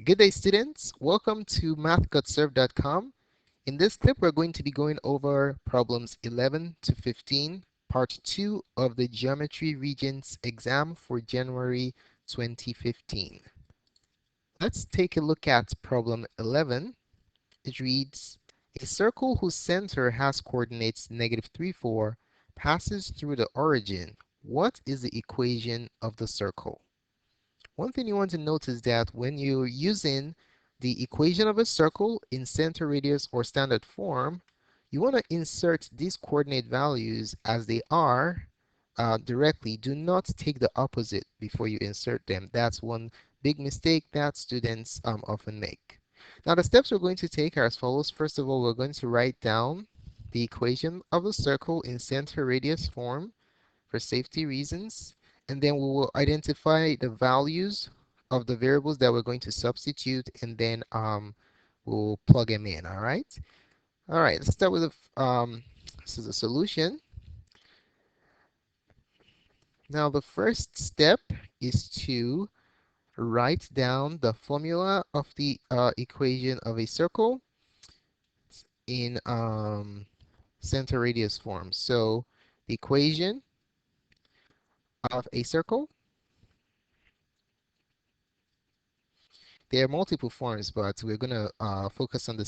Good day, students. Welcome to Mathgotserved.com. In this clip, we're going to be going over problems 11 to 15, part 2 of the Geometry Regents exam for January 2015. Let's take a look at problem 11. It reads, a circle whose center has coordinates -3, 4 passes through the origin. What is the equation of the circle? One thing you want to note is that when you're using the equation of a circle in center radius or standard form, you want to insert these coordinate values as they are directly. Do not take the opposite before you insert them. That's one big mistake that students often make. Now the steps we're going to take are as follows. First of all, we're going to write down the equation of a circle in center radius form for safety reasons, and then we will identify the values of the variables that we're going to substitute, and then we'll plug them in. All right, let's start with this is a solution. Now the first step is to write down the formula of the equation of a circle in center radius form. So the equation of a circle, there are multiple forms, but we're going to focus on the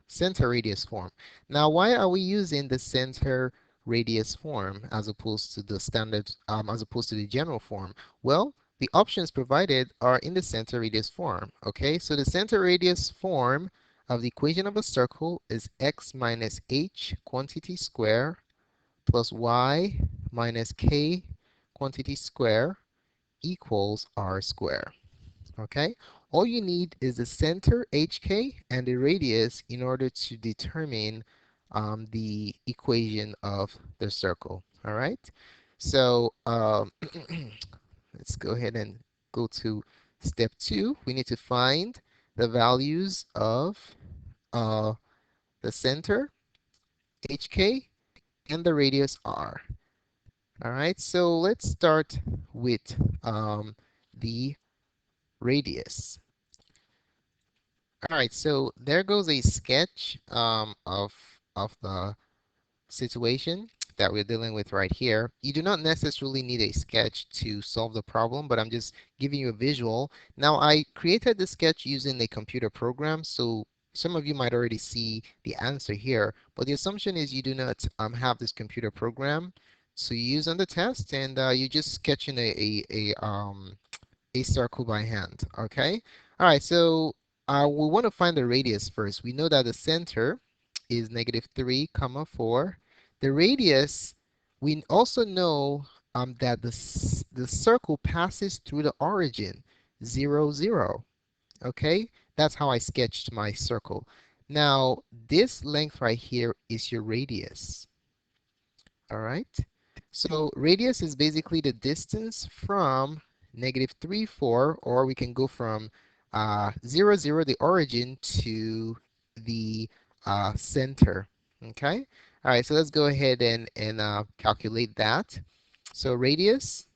center radius form. Now, why are we using the center radius form as opposed to the standard, as opposed to the general form? Well, the options provided are in the center radius form. Okay, so the center radius form of the equation of a circle is x minus h quantity square plus y minus k quantity square equals r square. Okay, all you need is the center HK and the radius in order to determine the equation of the circle. All right, so let's go ahead and go to step 2. We need to find the values of uh, the center HK and the radius R. All right, so let's start with the radius. All right, so there goes a sketch of the situation that we're dealing with right here. You do not necessarily need a sketch to solve the problem, but I'm just giving you a visual. Now, I created the sketch using a computer program, so some of you might already see the answer here, but the assumption is you do not have this computer program to use on the test, and you're just sketching a circle by hand, okay? All right, so we want to find the radius first. We know that the center is -3, 4. The radius, we also know that the circle passes through the origin, 0, 0, okay? That's how I sketched my circle. Now, this length right here is your radius, all right? So radius is basically the distance from -3, 4, or we can go from 0, 0, the origin, to the center. Okay? All right, so let's go ahead and calculate that. So radius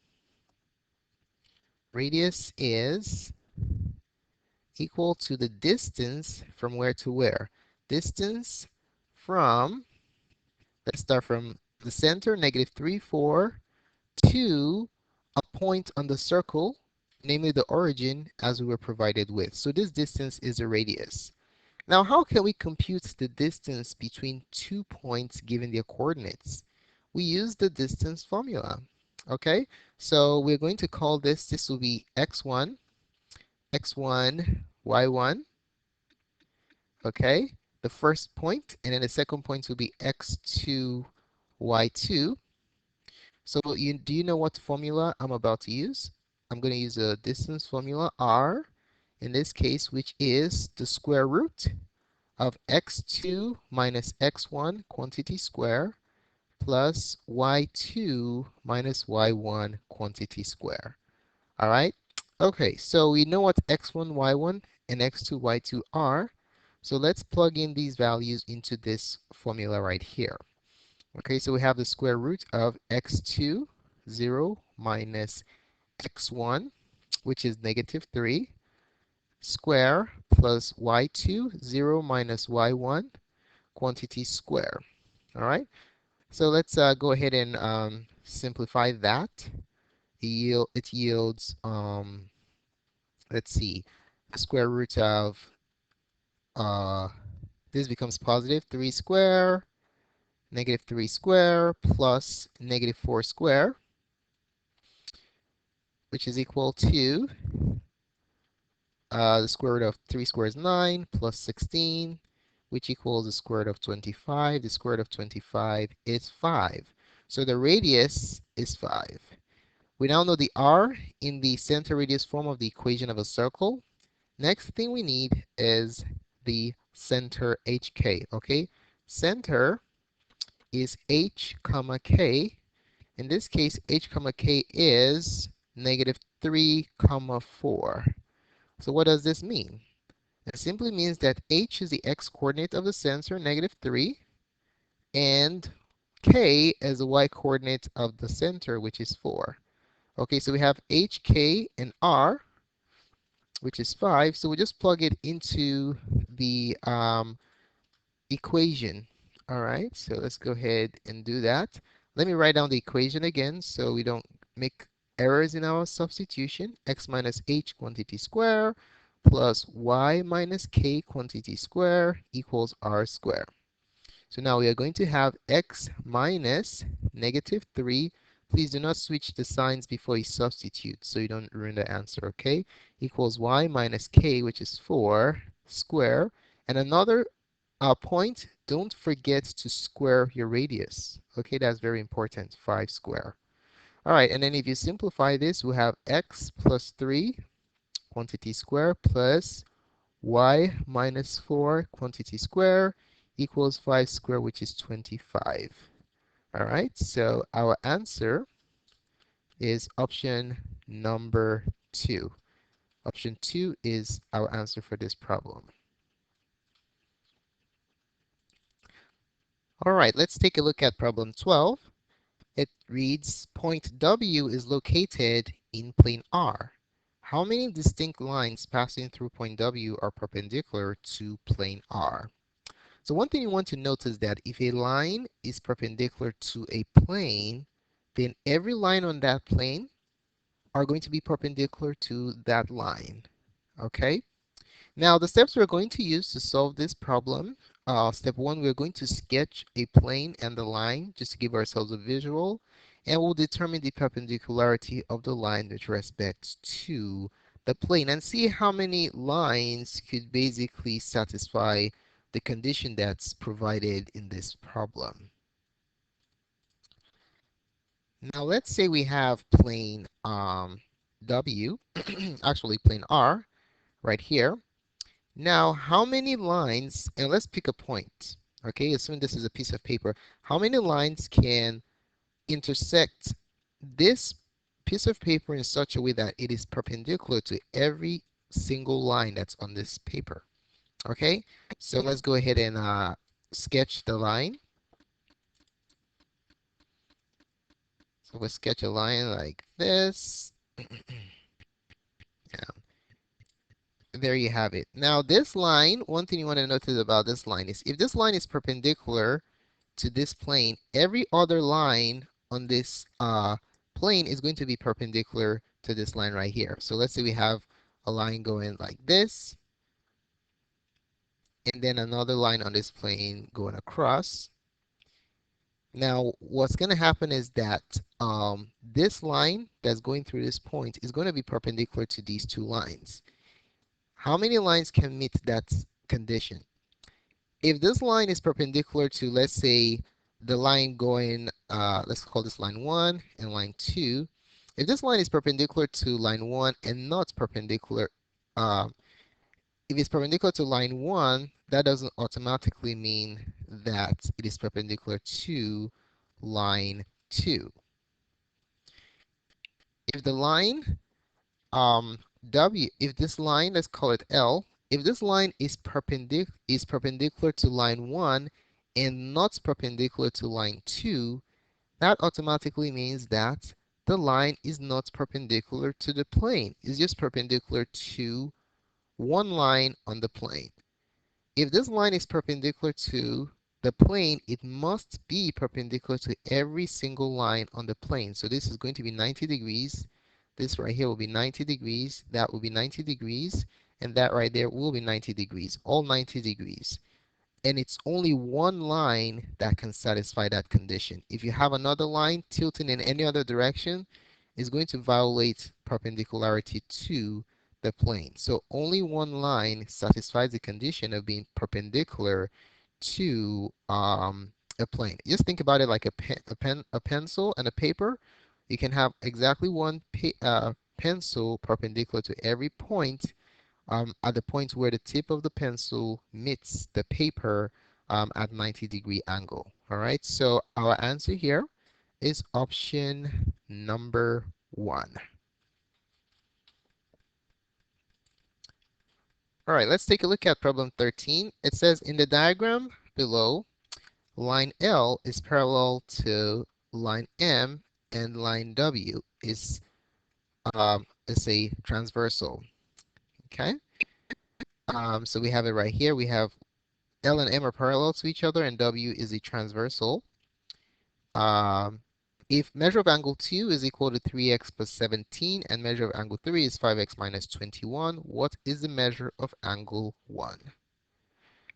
is equal to the distance from where to where? Distance from, let's start from the center, -3, 4, to a point on the circle, namely the origin, as we were provided with. So this distance is a radius. Now, how can we compute the distance between 2 points given their coordinates? We use the distance formula. Okay, so we're going to call this will be x1, y1, okay, the first point, and then the second point will be x2, y2. So do you know what formula I'm about to use? I'm going to use a distance formula, r, in this case, which is the square root of x2 minus x1 quantity square plus y2 minus y1 quantity square. All right? Okay, so we know what x1, y1 and x2, y2 are. So let's plug in these values into this formula right here. Okay, so we have the square root of x2, 0, minus x1, which is -3, square plus y2, 0 minus y1, quantity square. All right, so let's go ahead and simplify that. It yields, let's see, the square root of, uh, this becomes positive 3 square, negative 3 square, plus negative 4 square, which is equal to the square root of 3 squared is 9, plus 16, which equals the square root of 25. The square root of 25 is 5. So the radius is 5. We now know the r in the center radius form of the equation of a circle. Next thing we need is the center hk, okay? Center is h comma k. In this case, h comma k is negative 3 comma 4. So what does this mean? It simply means that h is the x-coordinate of the center, negative 3, and k is the y-coordinate of the center, which is 4. Okay, so we have hk and r, which is 5. So we just plug it into the equation. All right, so let's go ahead and do that. Let me write down the equation again so we don't make errors in our substitution. X minus h quantity square plus y minus k quantity square equals r square. So now we are going to have x minus negative 3. Please do not switch the signs before you substitute so you don't ruin the answer, okay? Equals y minus k, which is 4, square. And another point, don't forget to square your radius. Okay, that's very important, 5 square. All right, and then if you simplify this, we have x plus 3 quantity square plus y minus 4 quantity square equals 5 square, which is 25. All right, so our answer is option number 2. Option 2 is our answer for this problem. All right, let's take a look at problem 12. It reads, point W is located in plane R. How many distinct lines passing through point W are perpendicular to plane R? So one thing you want to note is that if a line is perpendicular to a plane, then every line on that plane are going to be perpendicular to that line. Okay? Now, the steps we're going to use to solve this problem, step one, we're going to sketch a plane and the line just to give ourselves a visual, and we'll determine the perpendicularity of the line with respect to the plane and see how many lines could basically satisfy the condition that's provided in this problem. Now, let's say we have plane W, actually plane R, right here. Now, how many lines, and let's pick a point, okay? Assume this is a piece of paper. How many lines can intersect this piece of paper in such a way that it is perpendicular to every single line that's on this paper, okay? So let's go ahead and sketch the line. So we'll sketch a line like this. Yeah, there you have it. Now, this line, one thing you want to notice about this line is if this line is perpendicular to this plane, every other line on this plane is going to be perpendicular to this line right here. So let's say we have a line going like this, and then another line on this plane going across. Now, what's going to happen is that this line that's going through this point is going to be perpendicular to these two lines. How many lines can meet that condition? If this line is perpendicular to, let's say, the line going, let's call this line 1 and line 2. If this line is perpendicular to line 1 and not perpendicular, if it's perpendicular to line 1, that doesn't automatically mean that it is perpendicular to line 2. If the line if this line, let's call it L, if this line is perpendicular to line 1 and not perpendicular to line 2, that automatically means that the line is not perpendicular to the plane. It's just perpendicular to one line on the plane. If this line is perpendicular to the plane, it must be perpendicular to every single line on the plane. So this is going to be 90 degrees. This right here will be 90 degrees. That will be 90 degrees. And that right there will be 90 degrees. All 90 degrees. And it's only one line that can satisfy that condition. If you have another line tilting in any other direction, it's going to violate perpendicularity to the plane. So only one line satisfies the condition of being perpendicular to a plane. Just think about it like a pencil and a paper. You can have exactly one pencil perpendicular to every point at the point where the tip of the pencil meets the paper at 90-degree angle. All right, so our answer here is option number 1. All right, let's take a look at problem 13. It says in the diagram below, line L is parallel to line M and line W is a transversal. Okay, so we have it right here. We have L and M are parallel to each other, and W is a transversal. Um, if measure of angle 2 is equal to 3x plus 17 and measure of angle 3 is 5x minus 21, what is the measure of angle 1?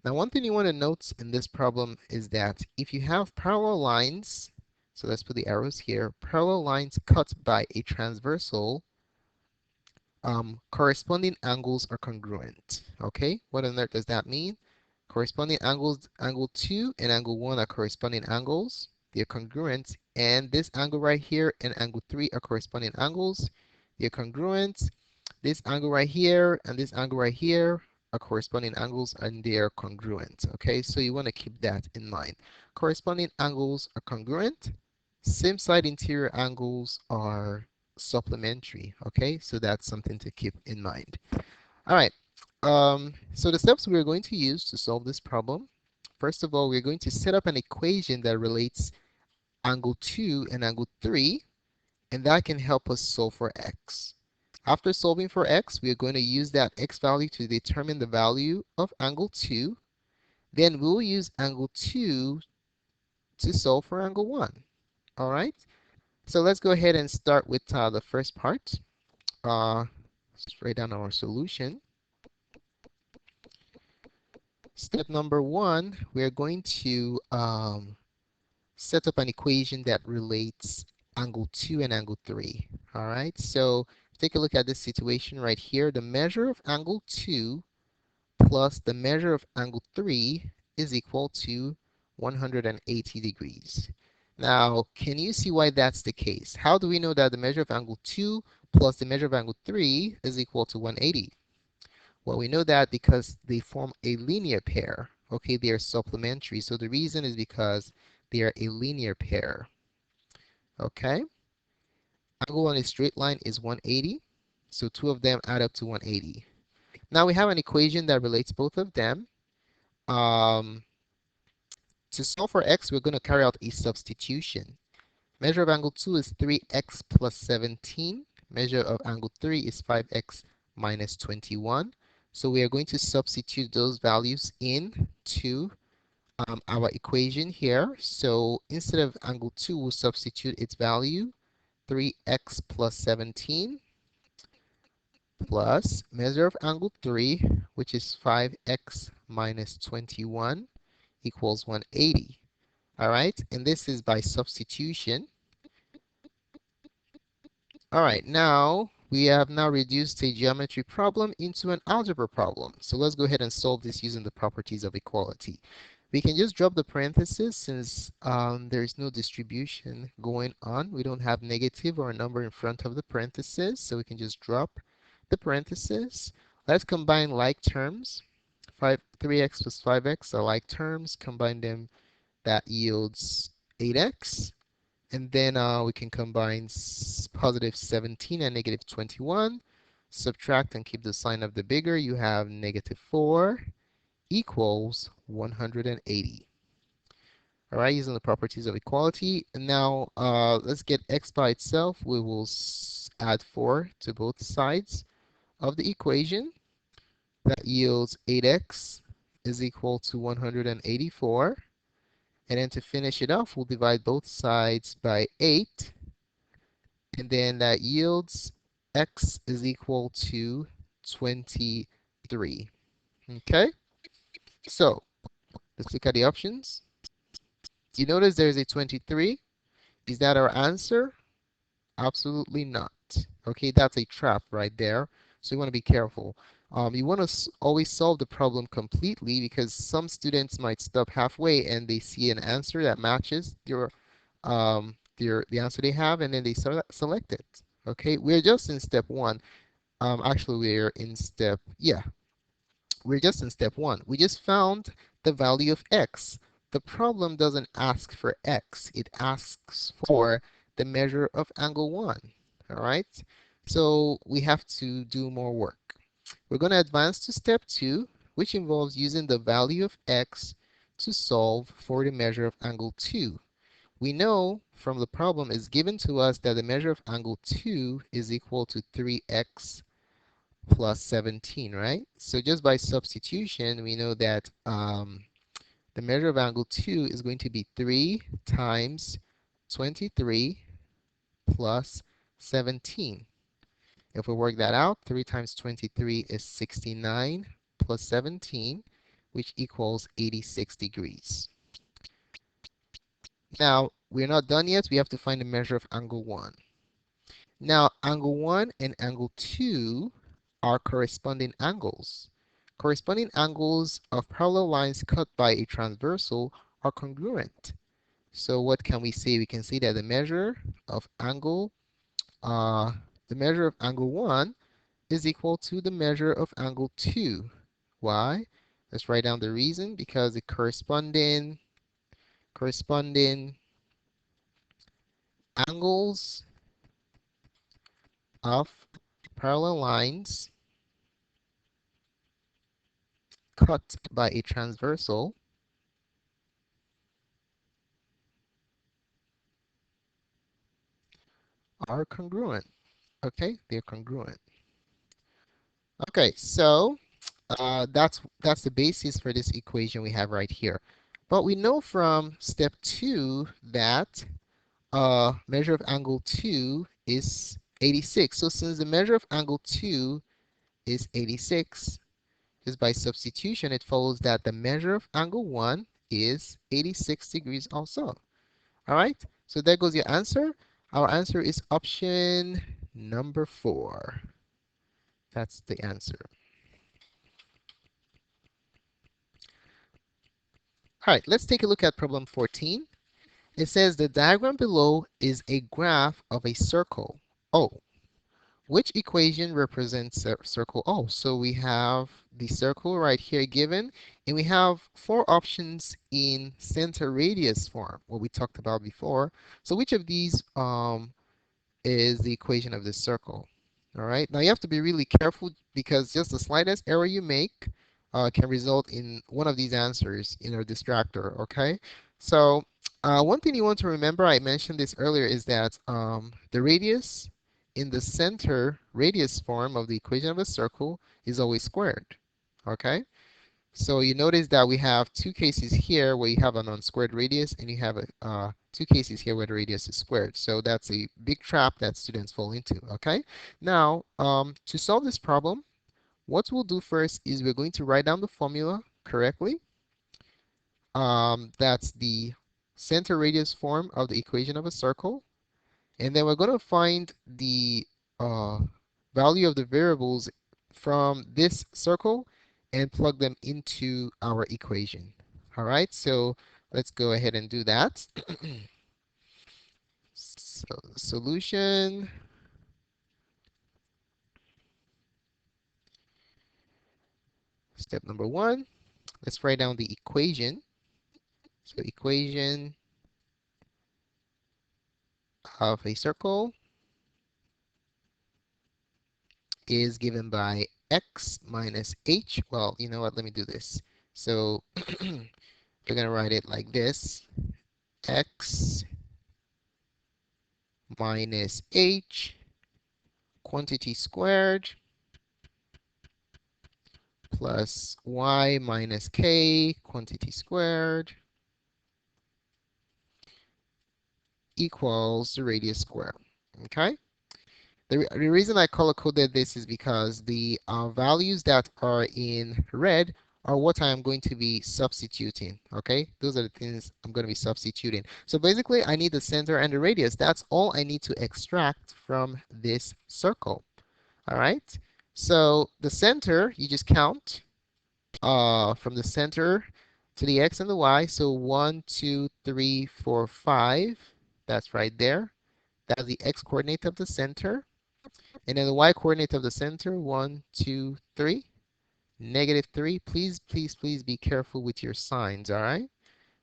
Now, one thing you want to note in this problem is that if you have parallel lines, so let's put the arrows here, parallel lines cut by a transversal, corresponding angles are congruent. Okay, what on earth does that mean? Corresponding angles, angle 2 and angle 1 are corresponding angles. They're congruent. And this angle right here and angle 3 are corresponding angles. They're congruent. This angle right here and this angle right here are corresponding angles and they are congruent. Okay, so you want to keep that in mind. Corresponding angles are congruent. Same side interior angles are supplementary. Okay, so that's something to keep in mind. All right, so the steps we're going to use to solve this problem, first of all, we're going to set up an equation that relates angle 2 and angle 3, and that can help us solve for x. After solving for x, we are going to use that x value to determine the value of angle 2. Then we'll use angle 2 to solve for angle 1. All right? So let's go ahead and start with the first part. Let's write down our solution. Step number 1, we're going to set up an equation that relates angle 2 and angle 3. All right, so take a look at this situation right here. The measure of angle 2 plus the measure of angle 3 is equal to 180 degrees. Now, can you see why that's the case? How do we know that the measure of angle 2 plus the measure of angle 3 is equal to 180? Well, we know that because they form a linear pair. Okay, they are supplementary. So the reason is because they are a linear pair. Okay, angle on a straight line is 180. So two of them add up to 180. Now we have an equation that relates both of them. To solve for x, we're going to carry out a substitution. Measure of angle 2 is 3x plus 17. Measure of angle 3 is 5x minus 21. So we are going to substitute those values into our equation here. So instead of angle 2, we'll substitute its value, 3x plus 17 plus measure of angle 3, which is 5x minus 21 equals 180. All right, and this is by substitution. All right, now we have now reduced a geometry problem into an algebra problem. So let's go ahead and solve this using the properties of equality. We can just drop the parentheses since there is no distribution going on. We don't have negative or a number in front of the parentheses, so we can just drop the parentheses. Let's combine like terms. 3x plus 5x are like terms. Combine them, that yields 8x. And then we can combine positive 17 and negative 21. Subtract and keep the sign of the bigger. You have negative 4 equals 180. All right, using the properties of equality. And now let's get x by itself. We will add 4 to both sides of the equation. That yields 8x is equal to 184. And then to finish it off, we'll divide both sides by 8. And then that yields x is equal to 23. Okay, so let's look at the options. You notice there's a 23. Is that our answer? Absolutely not. Okay, that's a trap right there. So you want to be careful. You want to always solve the problem completely because some students might stop halfway and they see an answer that matches the answer they have, and then they select it. Okay, we're just in step one. Actually, we're just in step one. We just found the value of x. The problem doesn't ask for x. It asks for the measure of angle 1. All right? So we have to do more work. We're going to advance to step 2, which involves using the value of x to solve for the measure of angle 2. We know from the problem is given to us that the measure of angle 2 is equal to 3x plus 17, right? So just by substitution, we know that the measure of angle 2 is going to be 3 times 23 plus 17. If we work that out, 3 times 23 is 69 plus 17, which equals 86 degrees. Now, we're not done yet. We have to find the measure of angle 1. Now, angle 1 and angle 2 are corresponding angles. Corresponding angles of parallel lines cut by a transversal are congruent. So what can we say? We can say that uh, the measure of angle 1 is equal to the measure of angle 2. Why? Let's write down the reason. Because the corresponding angles of parallel lines cut by a transversal are congruent. Okay, they're congruent. Okay, so that's the basis for this equation we have right here. But we know from step 2 that measure of angle 2 is 86. So since the measure of angle 2 is 86, just by substitution, it follows that the measure of angle 1 is 86 degrees also. All right, so there goes your answer. Our answer is option number 4. That's the answer. All right, let's take a look at problem 14. It says the diagram below is a graph of a circle O. Which equation represents circle O? So we have the circle right here given, and we have 4 options in center radius form, what we talked about before. So which of these is the equation of this circle? All right, now you have to be really careful because just the slightest error you make can result in one of these answers in a distractor, okay? So one thing you want to remember, I mentioned this earlier, is that the radius in the center radius form of the equation of a circle is always squared, okay? So you notice that we have 2 cases here where you have an unsquared radius, and you have 2 cases here where the radius is squared. So that's a big trap that students fall into, okay? Now, to solve this problem, what we'll do first is we're going to write down the formula correctly. That's the center radius form of the equation of a circle. And then we're going to find the uh, value of the variables from this circle and plug them into our equation. All right, so let's go ahead and do that. So solution, step number 1, let's write down the equation. So equation of a circle is given by x minus h. Well, you know what, let me do this. So we're going to write it like this. X minus h quantity squared plus y minus k quantity squared equals the radius squared. Okay? The reason I color coded this is because the values that are in red are what I am going to be substituting. Okay, those are the things I'm going to be substituting. So basically, I need the center and the radius. That's all I need to extract from this circle. All right. So the center, you just count from the center to the x and the y. So 1, 2, 3, 4, 5. That's right there. That's the x coordinate of the center. And then the y coordinate of the center, 1, 2, 3, -3. Please, please, please be careful with your signs, all right?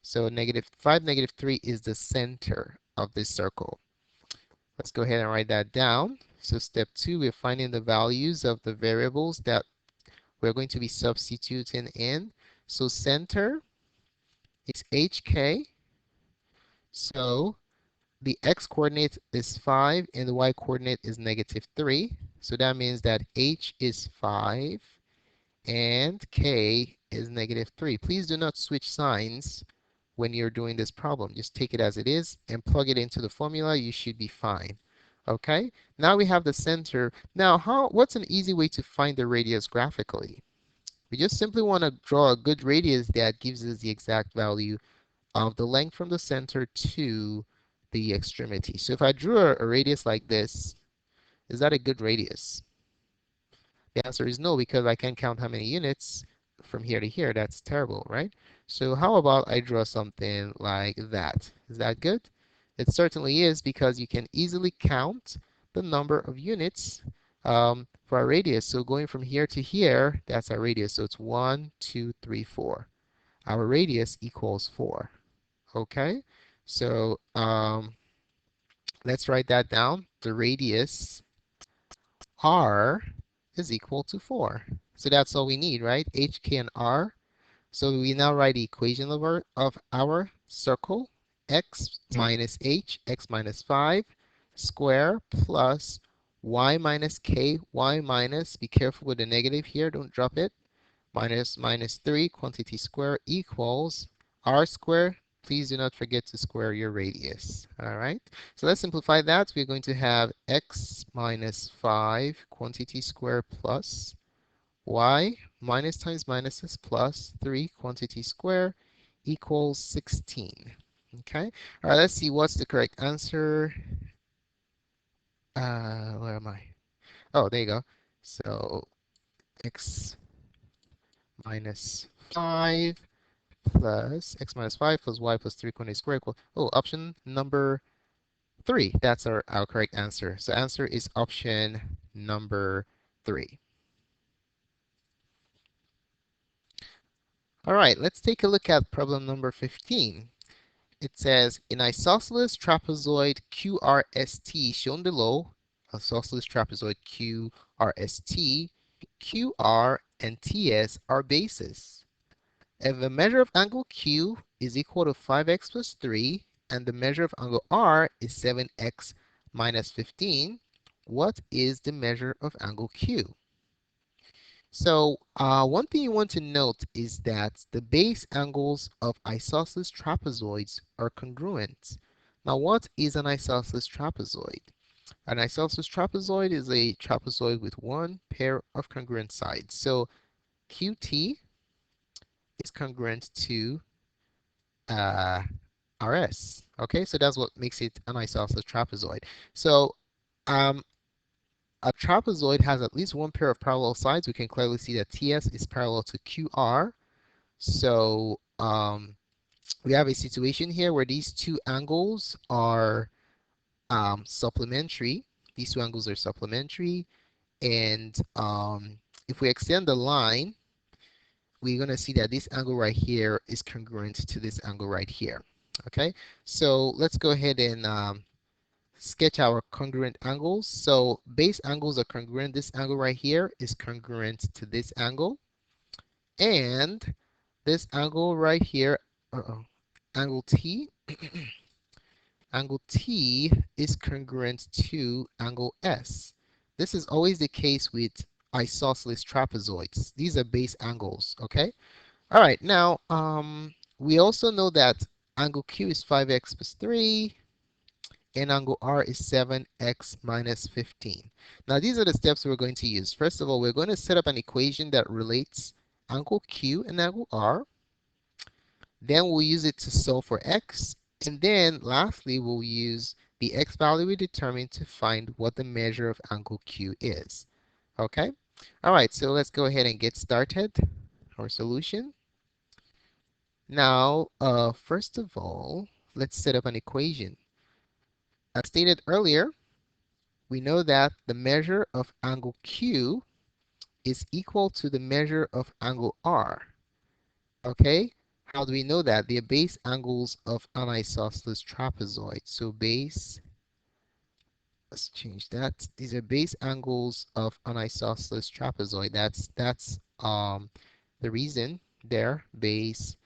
So -5, -3 is the center of this circle. Let's go ahead and write that down. So step 2, we're finding the values of the variables that we're going to be substituting in. So center is hk. So the x coordinate is 5 and the y coordinate is -3. So that means that h is 5 and k is -3. Please do not switch signs when you're doing this problem. Just take it as it is and plug it into the formula. You should be fine. Okay, now we have the center. Now, what's an easy way to find the radius graphically? We just simply want to draw a good radius that gives us the exact value of the length from the center to the extremity. So if I drew a radius like this, is that a good radius? The answer is no, because I can't count how many units from here to here. That's terrible, right? So how about I draw something like that? Is that good? It certainly is, because you can easily count the number of units for a radius. So going from here to here, that's our radius. So it's 1, 2, 3, 4. Our radius equals 4. Okay? So let's write that down. The radius r is equal to 4. So that's all we need, right? H, K, and R. So we now write the equation of our circle. X minus h, x minus 5, square plus y minus k, y minus, be careful with the negative here, don't drop it, minus 3, quantity square equals r square. Please do not forget to square your radius. All right. So let's simplify that. We're going to have x minus 5 quantity square plus y minus times minus is plus 3 quantity square equals 16. Okay. All right. Let's see what's the correct answer. Where am I? Oh, there you go. So x minus 5 plus x minus 5 plus y plus 3 quantity square equal. Oh, option number 3. That's our correct answer. So answer is option number 3. All right, let's take a look at problem number 15. It says, an isosceles trapezoid QRST shown below, isosceles trapezoid QRST, QR and TS are bases. If the measure of angle Q is equal to 5x plus 3 and the measure of angle R is 7x minus 15, what is the measure of angle Q? So one thing you want to note is that the base angles of isosceles trapezoids are congruent. Now, what is an isosceles trapezoid? An isosceles trapezoid is a trapezoid with one pair of congruent sides. So QT is congruent to uh, RS. Okay, so that's what makes it an isosceles trapezoid. So um, a trapezoid has at least one pair of parallel sides. We can clearly see that TS is parallel to QR. So we have a situation here where these two angles are supplementary. These two angles are supplementary. And if we extend the line, we're going to see that this angle right here is congruent to this angle right here. Okay, so let's go ahead and sketch our congruent angles. So base angles are congruent. This angle right here is congruent to this angle. And this angle right here, angle T, angle T is congruent to angle S. This is always the case with isosceles trapezoids. These are base angles, okay? All right, now we also know that angle Q is 5x plus 3 and angle R is 7x minus 15. Now these are the steps we're going to use. First of all, we're going to set up an equation that relates angle Q and angle R. Then we'll use it to solve for x. And then lastly, we'll use the x value we determined to find what the measure of angle Q is. Okay? All right, so let's go ahead and get started. Our solution. Now, first of all, let's set up an equation. As stated earlier, we know that the measure of angle Q is equal to the measure of angle R. Okay? How do we know that? They're base angles of an isosceles trapezoid. So base, let's change that. These are base angles of an isosceles trapezoid. That's the reason there, base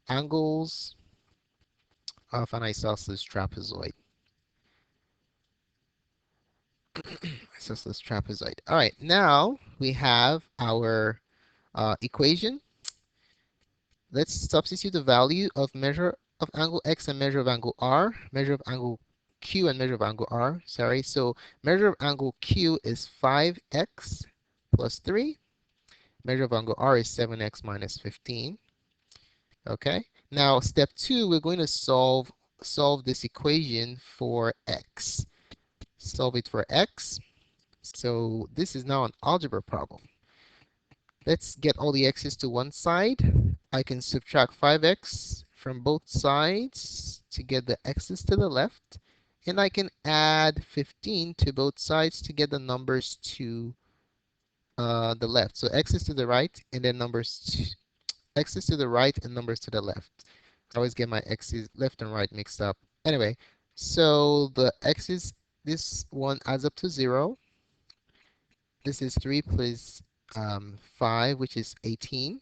angles of an isosceles trapezoid. Isosceles trapezoid. All right, now we have our equation. Let's substitute the value of measure of angle x and measure of angle r, measure of angle q and measure of angle r, sorry. So measure of angle q is 5x plus 3. Measure of angle r is 7x minus 15. Okay. Now step 2, we're going to solve this equation for x. Solve it for x. So this is now an algebra problem. Let's get all the x's to one side. I can subtract 5x from both sides to get the x's to the left. And I can add 15 to both sides to get the numbers to the left. So x's to the right and then x's to the right and numbers to the left. I always get my x's left and right mixed up. Anyway, so the x's, this one adds up to 0. This is 3 plus 5, which is 18.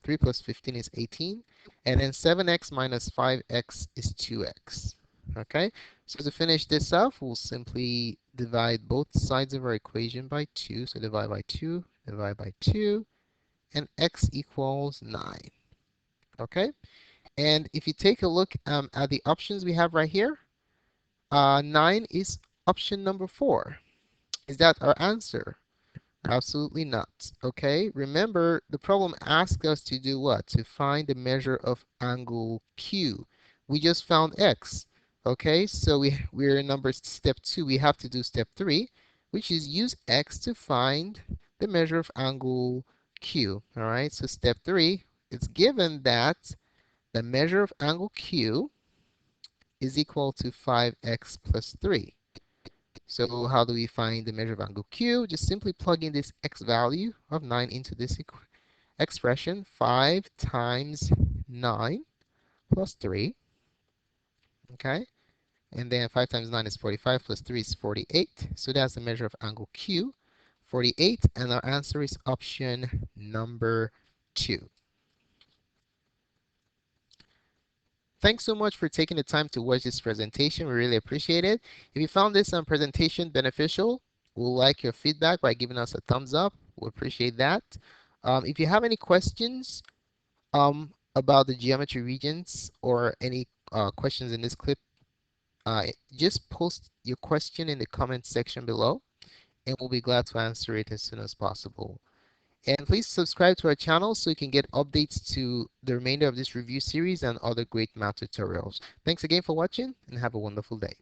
3 plus 15 is 18. And then 7x minus 5x is 2x. Okay, so to finish this off, we'll simply divide both sides of our equation by 2. So divide by 2, divide by 2, and x equals 9. Okay, and if you take a look at the options we have right here, 9 is option number 4. Is that our answer? Absolutely not. Okay, remember the problem asked us to do what? To find the measure of angle Q. We just found x. Okay, so we're in step 2. We have to do step 3, which is use x to find the measure of angle Q. All right, so step 3, it's given that the measure of angle Q is equal to 5x plus 3. So how do we find the measure of angle Q? Just simply plug in this x value of 9 into this expression. 5 times 9 plus 3. Okay? And then 5 times 9 is 45 plus 3 is 48. So that's the measure of angle Q, 48. And our answer is option number 2. Thanks so much for taking the time to watch this presentation. We really appreciate it. If you found this presentation beneficial, we'll like your feedback by giving us a thumbs up. We appreciate that. If you have any questions about the geometry regions or any questions in this clip, just post your question in the comment section below, and we'll be glad to answer it as soon as possible. And please subscribe to our channel so you can get updates to the remainder of this review series and other great math tutorials. Thanks again for watching and have a wonderful day.